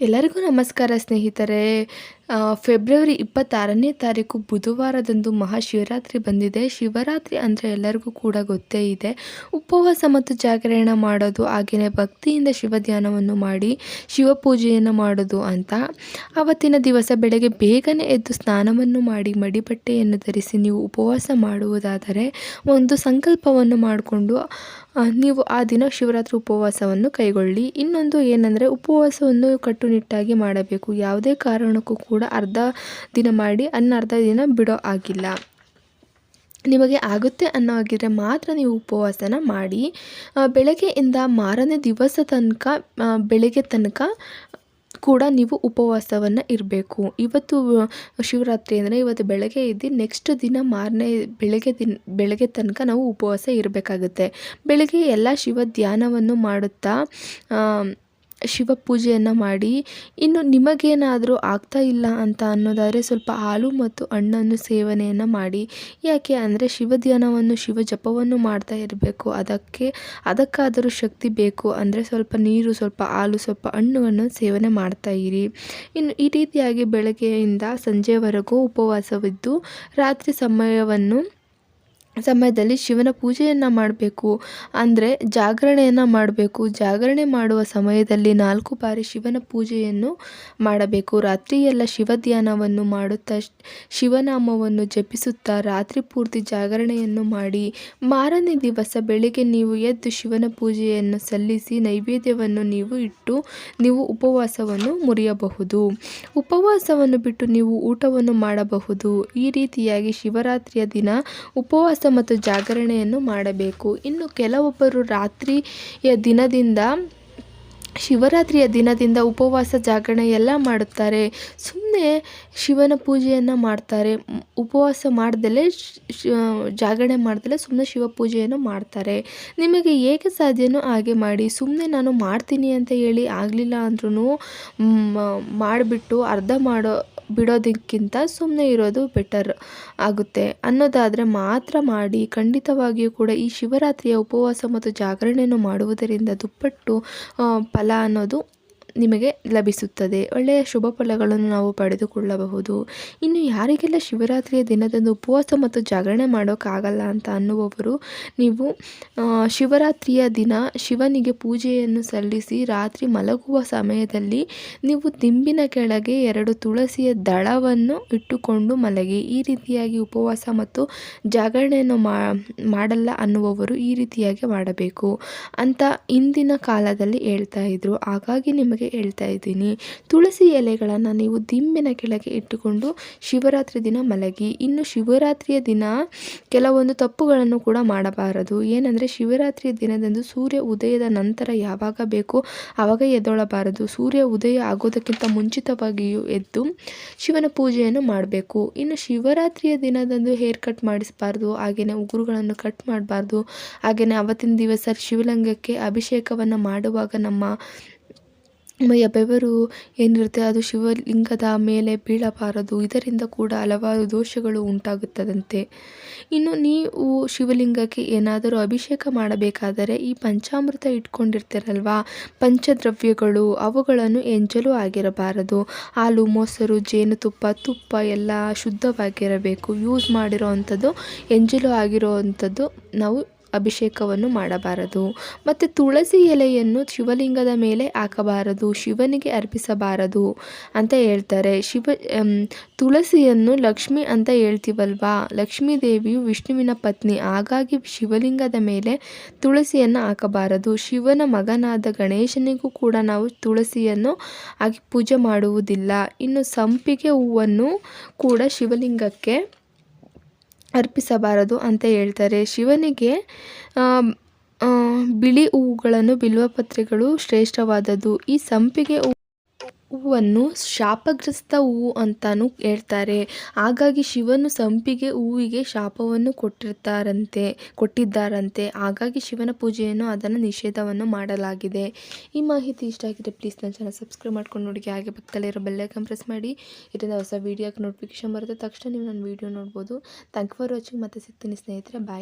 ಎಲ್ಲರಿಗೂ ನಮಸ್ಕಾರ ಸ್ನೇಹಿತರೆ. ಫೆಬ್ರವರಿ 26ನೇ ತಾರೀಕು ಬುಧವಾರದಂದು ಮಹಾಶಿವರಾತ್ರಿ ಬಂದಿದೆ. ಶಿವರಾತ್ರಿ ಅಂದರೆ ಎಲ್ಲರಿಗೂ ಕೂಡ ಗೊತ್ತೇ ಇದೆ. ಉಪವಾಸ ಮತ್ತು ಜಾಗರಣೆ ಮಾಡೋದು, ಹಾಗೆಯೇ ಭಕ್ತಿಯಿಂದ ಶಿವ ಧ್ಯಾನವನ್ನು ಮಾಡಿ ಶಿವಪೂಜೆಯನ್ನು ಮಾಡೋದು ಅಂತ. ಆವತ್ತಿನ ದಿವಸ ಬೆಳಗ್ಗೆ ಬೇಗನೆ ಎದ್ದು ಸ್ನಾನವನ್ನು ಮಾಡಿ ಮಡಿಬಟ್ಟೆಯನ್ನು ಧರಿಸಿ ನೀವು ಉಪವಾಸ ಮಾಡುವುದಾದರೆ ಒಂದು ಸಂಕಲ್ಪವನ್ನು ಮಾಡಿಕೊಂಡು ನೀವು ಆ ದಿನ ಶಿವರಾತ್ರಿ ಉಪವಾಸವನ್ನು ಕೈಗೊಳ್ಳಿ. ಇನ್ನೊಂದು ಏನಂದರೆ, ಉಪವಾಸವನ್ನು ಕಟ್ಟುನಿಟ್ಟಾಗಿ ಮಾಡಬೇಕು. ಯಾವುದೇ ಕಾರಣಕ್ಕೂ ಕೂಡ ಅರ್ಧ ದಿನ ಮಾಡಿ ಅರ್ಧ ದಿನ ಬಿಡೋ ಆಗಿಲ್ಲ. ನಿಮಗೆ ಆಗುತ್ತೆ ಅನ್ನೋ ಆಗಿದ್ರೆ ಮಾತ್ರ ನೀವು ಉಪವಾಸನ ಮಾಡಿ. ಬೆಳಗ್ಗೆಯಿಂದ ಮಾರನೇ ದಿವಸ ತನಕ ಬೆಳಗ್ಗೆ ತನಕ ಕೂಡ ನೀವು ಉಪವಾಸವನ್ನು ಇರಬೇಕು. ಇವತ್ತು ಶಿವರಾತ್ರಿ ಅಂದರೆ ಇವತ್ತು ಬೆಳಗ್ಗೆ ಇದ್ದು ನೆಕ್ಸ್ಟ್ ದಿನ ಮಾರನೇ ಬೆಳಗ್ಗೆ ತನಕ ನಾವು ಉಪವಾಸ ಇರಬೇಕಾಗುತ್ತೆ. ಬೆಳಗ್ಗೆ ಎಲ್ಲ ಶಿವ ಧ್ಯಾನವನ್ನು ಮಾಡುತ್ತಾ ಶಿವ ಪೂಜೆಯನ್ನು ಮಾಡಿ, ಇನ್ನು ನಿಮಗೇನಾದರೂ ಆಗ್ತಾ ಇಲ್ಲ ಅಂತ ಅನ್ನೋದಾದರೆ ಸ್ವಲ್ಪ ಹಾಲು ಮತ್ತು ಹಣ್ಣನ್ನು ಸೇವನೆಯನ್ನು ಮಾಡಿ. ಯಾಕೆ ಅಂದರೆ ಶಿವ ಧ್ಯಾನವನ್ನು ಶಿವ ಜಪವನ್ನು ಮಾಡ್ತಾ ಇರಬೇಕು. ಅದಕ್ಕಾದರೂ ಶಕ್ತಿ ಬೇಕು ಅಂದರೆ ಸ್ವಲ್ಪ ನೀರು, ಸ್ವಲ್ಪ ಹಾಲು, ಸ್ವಲ್ಪ ಹಣ್ಣುವನ್ನು ಸೇವನೆ ಮಾಡ್ತಾ ಇರಿ. ಇನ್ನು ಈ ರೀತಿಯಾಗಿ ಬೆಳಗ್ಗೆಯಿಂದ ಸಂಜೆವರೆಗೂ ಉಪವಾಸವಿದ್ದು ರಾತ್ರಿ ಸಮಯದಲ್ಲಿ ಶಿವನ ಪೂಜೆಯನ್ನು ಮಾಡಬೇಕು. ಅಂದರೆ ಜಾಗರಣೆಯನ್ನು ಮಾಡಬೇಕು. ಜಾಗರಣೆ ಮಾಡುವ ಸಮಯದಲ್ಲಿ 4 ಬಾರಿ ಶಿವನ ಪೂಜೆಯನ್ನು ಮಾಡಬೇಕು. ರಾತ್ರಿಯೆಲ್ಲ ಶಿವ ಧ್ಯಾನವನ್ನು ಮಾಡುತ್ತಾ ಶಿವನಾಮವನ್ನು ಜಪಿಸುತ್ತಾ ರಾತ್ರಿ ಪೂರ್ತಿ ಜಾಗರಣೆಯನ್ನು ಮಾಡಿ ಮಾರನೇ ದಿವಸ ಬೆಳಿಗ್ಗೆ ನೀವು ಎದ್ದು ಶಿವನ ಪೂಜೆಯನ್ನು ಸಲ್ಲಿಸಿ ನೈವೇದ್ಯವನ್ನು ನೀವು ಇಟ್ಟು ನೀವು ಉಪವಾಸವನ್ನು ಮುರಿಯಬಹುದು. ಉಪವಾಸವನ್ನು ಬಿಟ್ಟು ನೀವು ಊಟವನ್ನು ಮಾಡಬಹುದು. ಈ ರೀತಿಯಾಗಿ ಶಿವರಾತ್ರಿಯ ದಿನ ಉಪವಾಸ ಮತ್ತು ಜಾಗರಣೆಯನ್ನು ಮಾಡಬೇಕು. ಇನ್ನು ಕೆಲವೊಬ್ಬರು ಶಿವರಾತ್ರಿಯ ದಿನದಿಂದ ಉಪವಾಸ ಜಾಗರಣೆ ಎಲ್ಲ ಮಾಡುತ್ತಾರೆ. ಸುಮ್ಮನೆ ಶಿವನ ಪೂಜೆಯನ್ನು ಮಾಡ್ತಾರೆ. ಉಪವಾಸ ಮಾಡ್ದಲೇ ಜಾಗರಣೆ ಮಾಡ್ದಲೇ ಸುಮ್ಮನೆ ಶಿವ ಪೂಜೆಯನ್ನು ಮಾಡ್ತಾರೆ. ನಿಮಗೆ ಹೇಗೆ ಸಾಧ್ಯನೋ ಹಾಗೆ ಮಾಡಿ. ಸುಮ್ಮನೆ ನಾನು ಮಾಡ್ತೀನಿ ಅಂತ ಹೇಳಿ ಆಗಲಿಲ್ಲ ಅಂದ್ರೂ ಮಾಡಿಬಿಟ್ಟು ಅರ್ಧ ಬಿಡೋದಕ್ಕಿಂತ ಸುಮ್ಮನೆ ಇರೋದು ಬೆಟರ್ ಆಗುತ್ತೆ ಅನ್ನೋದಾದರೆ ಮಾತ್ರ ಮಾಡಿ. ಖಂಡಿತವಾಗಿಯೂ ಕೂಡ ಈ ಶಿವರಾತ್ರಿಯ ಉಪವಾಸ ಮತ್ತು ಜಾಗರಣೆಯನ್ನು ಮಾಡುವುದರಿಂದ ದುಪ್ಪಟ್ಟು ಫಲ ಅನ್ನೋದು ನಿಮಗೆ ಲಭಿಸುತ್ತದೆ. ಒಳ್ಳೆಯ ಶುಭ ಫಲಗಳನ್ನು ನಾವು ಪಡೆದುಕೊಳ್ಳಬಹುದು. ಇನ್ನು ಯಾರಿಗೆಲ್ಲ ಶಿವರಾತ್ರಿಯ ದಿನದಂದು ಉಪವಾಸ ಮತ್ತು ಜಾಗರಣೆ ಮಾಡೋಕ್ಕಾಗಲ್ಲ ಅಂತ ಅನ್ನುವವರು, ನೀವು ಶಿವರಾತ್ರಿಯ ದಿನ ಶಿವನಿಗೆ ಪೂಜೆಯನ್ನು ಸಲ್ಲಿಸಿ ರಾತ್ರಿ ಮಲಗುವ ಸಮಯದಲ್ಲಿ ನೀವು ದಿಂಬಿನ ಕೆಳಗೆ 2 ತುಳಸಿಯ ದಳವನ್ನು ಇಟ್ಟುಕೊಂಡು ಮಲಗಿ. ಈ ರೀತಿಯಾಗಿ ಉಪವಾಸ ಮತ್ತು ಜಾಗರಣೆಯನ್ನು ಮಾಡಲ್ಲ ಅನ್ನುವವರು ಈ ರೀತಿಯಾಗಿ ಮಾಡಬೇಕು ಅಂತ ಹಿಂದಿನ ಕಾಲದಲ್ಲಿ ಹೇಳ್ತಾ ಇದ್ರು. ಹಾಗಾಗಿ ನಿಮಗೆ ಹೇಳ್ತಾ ಇದ್ದೀನಿ, ತುಳಸಿ ಎಲೆಗಳನ್ನು ನೀವು ದಿಂಬಿನ ಕೆಳಗೆ ಇಟ್ಟುಕೊಂಡು ಶಿವರಾತ್ರಿ ದಿನ ಮಲಗಿ. ಇನ್ನು ಶಿವರಾತ್ರಿಯ ದಿನ ಕೆಲವೊಂದು ತಪ್ಪುಗಳನ್ನು ಕೂಡ ಮಾಡಬಾರದು. ಏನಂದರೆ, ಶಿವರಾತ್ರಿಯ ದಿನದಂದು ಸೂರ್ಯ ಉದಯದ ನಂತರ ಯಾವಾಗ ಬೇಕು ಆವಾಗ ಎದ್ದೊಳಬಾರದು. ಸೂರ್ಯ ಉದಯ ಆಗೋದಕ್ಕಿಂತ ಮುಂಚಿತವಾಗಿಯೂ ಎದ್ದು ಶಿವನ ಪೂಜೆಯನ್ನು ಮಾಡಬೇಕು. ಇನ್ನು ಶಿವರಾತ್ರಿಯ ದಿನದಂದು ಹೇರ್ ಕಟ್ ಮಾಡಿಸಬಾರ್ದು, ಹಾಗೆಯೇ ಉಗುರುಗಳನ್ನು ಕಟ್ ಮಾಡಬಾರ್ದು. ಹಾಗೆಯೇ ಅವತ್ತಿನ ದಿವಸ ಶಿವಲಿಂಗಕ್ಕೆ ಅಭಿಷೇಕವನ್ನು ಮಾಡುವಾಗ ನಮ್ಮ ಮೈಯ ಬೆವರು ಏನಿರುತ್ತೆ ಅದು ಶಿವಲಿಂಗದ ಮೇಲೆ ಬೀಳಬಾರದು. ಇದರಿಂದ ಕೂಡ ಹಲವಾರು ದೋಷಗಳು ಉಂಟಾಗುತ್ತದಂತೆ. ಇನ್ನು ನೀವು ಶಿವಲಿಂಗಕ್ಕೆ ಏನಾದರೂ ಅಭಿಷೇಕ ಮಾಡಬೇಕಾದರೆ ಈ ಪಂಚಾಮೃತ ಇಟ್ಕೊಂಡಿರ್ತೀರಲ್ವಾ, ಪಂಚದ್ರವ್ಯಗಳು, ಅವುಗಳನ್ನು ಎಂಜಲು ಆಗಿರಬಾರದು. ಹಾಲು, ಮೊಸರು, ಜೇನುತುಪ್ಪ, ತುಪ್ಪ ಎಲ್ಲ ಶುದ್ಧವಾಗಿರಬೇಕು. ಯೂಸ್ ಮಾಡಿರೋ ಅಂಥದ್ದು ಎಂಜಲು ಆಗಿರೋ ಅಂಥದ್ದು ನಾವು ಅಭಿಷೇಕವನ್ನು ಮಾಡಬಾರದು. ಮತ್ತು ತುಳಸಿ ಎಲೆಯನ್ನು ಶಿವಲಿಂಗದ ಮೇಲೆ ಹಾಕಬಾರದು, ಶಿವನಿಗೆ ಅರ್ಪಿಸಬಾರದು ಅಂತ ಹೇಳ್ತಾರೆ. ತುಳಸಿಯನ್ನು ಲಕ್ಷ್ಮಿ ಅಂತ ಹೇಳ್ತೀವಲ್ವಾ, ಲಕ್ಷ್ಮೀ ದೇವಿಯು ವಿಷ್ಣುವಿನ ಪತ್ನಿ. ಹಾಗಾಗಿ ಶಿವಲಿಂಗದ ಮೇಲೆ ತುಳಸಿಯನ್ನು ಹಾಕಬಾರದು. ಶಿವನ ಮಗನಾದ ಗಣೇಶನಿಗೂ ಕೂಡ ನಾವು ತುಳಸಿಯನ್ನು ಹಾಕಿ ಪೂಜೆ ಮಾಡುವುದಿಲ್ಲ. ಇನ್ನು ಸಂಪಿಗೆ ಹೂವನ್ನು ಕೂಡ ಶಿವಲಿಂಗಕ್ಕೆ ಅರ್ಪಿಸಬಾರದು ಅಂತ ಹೇಳ್ತಾರೆ. ಶಿವನಿಗೆ ಬಿಳಿ ಹೂವುಗಳನ್ನು, ಬಿಲ್ವಪತ್ರೆಗಳು ಶ್ರೇಷ್ಠವಾದದ್ದು. ಈ ಸಂಪಿಗೆ ಹೂವನ್ನು ಶಾಪಗ್ರಸ್ತ ಹೂವು ಅಂತಾನೂ ಹೇಳ್ತಾರೆ. ಹಾಗಾಗಿ ಶಿವನು ಸಂಪಿಗೆ ಹೂವಿಗೆ ಶಾಪವನ್ನು ಕೊಟ್ಟಿದ್ದಾರಂತೆ. ಹಾಗಾಗಿ ಶಿವನ ಪೂಜೆಯನ್ನು ಅದನ್ನು ನಿಷೇಧವನ್ನು ಮಾಡಲಾಗಿದೆ. ಈ ಮಾಹಿತಿ ಇಷ್ಟ ಆಗಿದೆ ಪ್ಲೀಸ್ ನನ್ನ ಚಾನಲ್ ಸಬ್ಸ್ಕ್ರೈಬ್ ಮಾಡ್ಕೊಂಡು ನೋಡಿ. ಹಾಗೆ ಪಕ್ಕದಲ್ಲಿರೋ ಬೆಲ್ ಐಕಾನ್ ಪ್ರೆಸ್ ಮಾಡಿ. ಇದರಿಂದ ಹೊಸ ವೀಡಿಯೋಕ್ಕೆ ನೋಟಿಫಿಕೇಶನ್ ಬರುತ್ತೆ ತಕ್ಷಣ ನೀವು ನನ್ನ ವೀಡಿಯೋ ನೋಡ್ಬೋದು. Thank you for watching. ಮತ್ತೆ ಸಿಗ್ತೀನಿ ಸ್ನೇಹಿತರೆ, ಬಾಯ್.